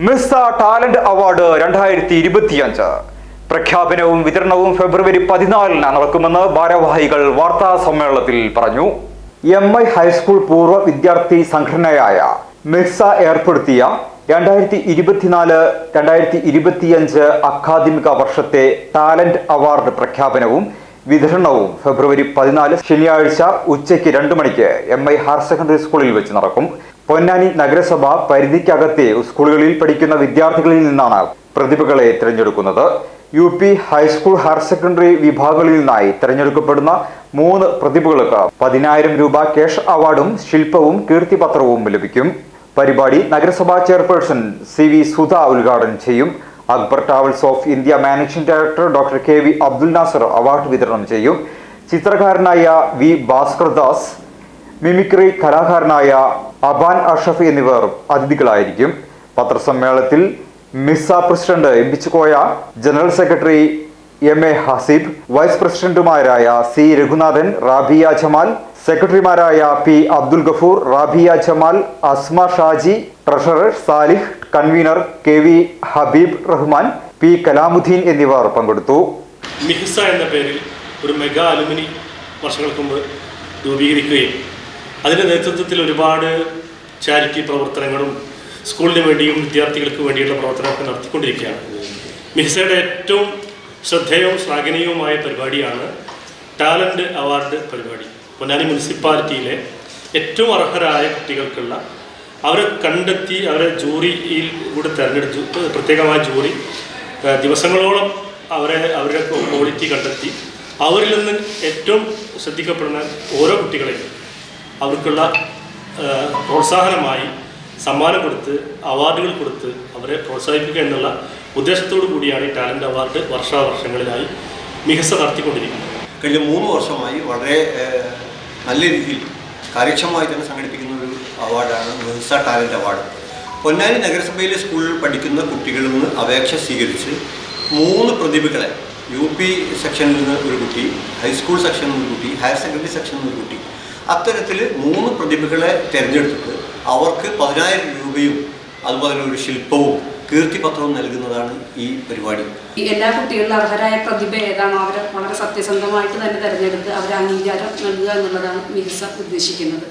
Miss talent award 2025 പ്രഖ്യാപനവും വിതരണവും ഫെബ്രുവരി 14 നടക്കുമെന്ന് ഭാരവാഹികൾ വാർത്താ സമ്മേളനത്തിൽ പറഞ്ഞു. MI ഹൈസ്കൂൾ പൂർവ്വ വിദ്യാർത്ഥി സംഘടനയായ മിക്സ ഏർപ്പെടുത്തിയ 2024-2025 അക്കാദമിക വർഷത്തെ ടാലന്റ് അവാർഡ് പ്രഖ്യാപനവും വിതരണവും ഫെബ്രുവരി 14 ശനിയാഴ്ച ഉച്ചയ്ക്ക് 2 മണിക്ക് MI ഹയർ സെക്കൻഡറി സ്കൂളിൽ വെച്ച് നടക്കും. പൊന്നാനി നഗരസഭ പരിധിക്കകത്തെ സ്കൂളുകളിൽ പഠിക്കുന്ന വിദ്യാർത്ഥികളിൽ നിന്നാണ് പ്രതിഭകളെ തിരഞ്ഞെടുക്കുന്നത്. UP ഹൈസ്കൂൾ ഹയർ സെക്കൻഡറി വിഭാഗങ്ങളിൽ നിന്നായി തിരഞ്ഞെടുക്കപ്പെടുന്ന 3 പ്രതിഭകൾക്ക് 10,000 രൂപ ക്യാഷ് അവാർഡും ശില്പവും കീർത്തിപത്രവും ലഭിക്കും. പരിപാടി നഗരസഭാ ചെയർപേഴ്സൺ CV സുധ ഉദ്ഘാടനം ചെയ്യും. Akbar travels of India managing director doctor KV Abdul Nasar award വിതരണം ചെയ്യും. ചിത്രകാരനായ V ഭാസ്കർ ദാസ്, മിമിക്രി കലാകാരനായ അബാൻ അഷഫ് എന്നിവർ അതിഥികളായിരിക്കും. പത്രസമ്മേളനത്തിൽ മിസ പ്രസിഡന്റ് എംപിച്ചുകോയ, general secretary MA Haseeb, vice പ്രസിഡന്റുമാരായ C രഘുനാഥൻ, റാബിയ ജമാൽ, സെക്രട്ടറിമാരായ P Abdul Gafoor, Rabiya Jamal, Asma Shaji, treasurer Salih, convener KV Habeeb Rahman, P Kalamuddeen എന്നിവർ പങ്കെടുത്തു. മിഹിസ എന്ന പേരിൽ ഒരു മെഗാ അലുമിനി വർഷങ്ങൾക്ക് മുമ്പ് രൂപീകരിക്കുകയും അതിൻ്റെ നേതൃത്വത്തിൽ ഒരുപാട് ചാരിറ്റി പ്രവർത്തനങ്ങളും സ്കൂളിന് വേണ്ടിയും വിദ്യാർത്ഥികൾക്ക് വേണ്ടിയുള്ള പ്രവർത്തനമൊക്കെ നടത്തിക്കൊണ്ടിരിക്കുകയാണ്. മിഹിസയുടെ ഏറ്റവും ശ്രദ്ധേയവും ശ്ലാഘനീയവുമായ പരിപാടിയാണ് ടാലൻറ്റ് അവാർഡ് പരിപാടി. പൊന്നാനി മുനിസിപ്പാലിറ്റിയിലെ ഏറ്റവും അർഹരായ കുട്ടികൾക്കുള്ള അവരെ കണ്ടെത്തി അവരെ ജൂറിയിൽ കൂടെ തിരഞ്ഞെടുത്തു. പ്രത്യേകമായ ജൂറി ദിവസങ്ങളോളം അവരുടെ ക്വാളിറ്റി കണ്ടെത്തി അവരിൽ നിന്ന് ഏറ്റവും ശ്രദ്ധിക്കപ്പെടുന്ന ഓരോ കുട്ടികളെയും അവർക്കുള്ള പ്രോത്സാഹനമായി സമ്മാനം കൊടുത്ത് അവാർഡുകൾ കൊടുത്ത് അവരെ പ്രോത്സാഹിപ്പിക്കുക എന്നുള്ള ഉദ്ദേശത്തോടു കൂടിയാണ് ഈ ടാലൻറ്റ് അവാർഡ് വർഷാവർഷങ്ങളിലായി മികച്ച നടത്തിക്കൊണ്ടിരിക്കുന്നത്. കഴിഞ്ഞ 3 വർഷമായി വളരെ നല്ല രീതിയിൽ കാര്യക്ഷമമായി തന്നെ സംഘടിപ്പിക്കുന്ന ഒരു അവാർഡാണ് മികച്ച ടാലൻറ്റ് അവാർഡ്. പൊന്നാനി നഗരസഭയിലെ സ്കൂളിൽ പഠിക്കുന്ന കുട്ടികളിൽ നിന്ന് അപേക്ഷ സ്വീകരിച്ച് 3 പ്രതിഭകളെ UP സെക്ഷനിൽ നിന്ന് ഒരു കുട്ടി, ഹൈസ്കൂൾ സെക്ഷനിൽ നിന്ന് ഒരു കുട്ടി, ഹയർ സെക്കൻഡറി സെക്ഷനിൽ നിന്ന് ഒരു കുട്ടി, അത്തരത്തിൽ 3 പ്രതിഭകളെ തിരഞ്ഞെടുത്തിട്ട് അവർക്ക് 10,000 രൂപയും അതുപോലെ ഒരു ശില്പവും കീർത്തിപത്രവും നൽകുന്നതാണ് ഈ പരിപാടി. എല്ലാ കുട്ടികളിലും അർഹരായ പ്രതിഭ ഏതാണോ അവരെ വളരെ സത്യസന്ധമായിട്ട് തന്നെ തിരഞ്ഞെടുത്ത് അവരെ അംഗീകാരം നൽകുക എന്നുള്ളതാണ് മികച്ച ഉദ്ദേശിക്കുന്നത്.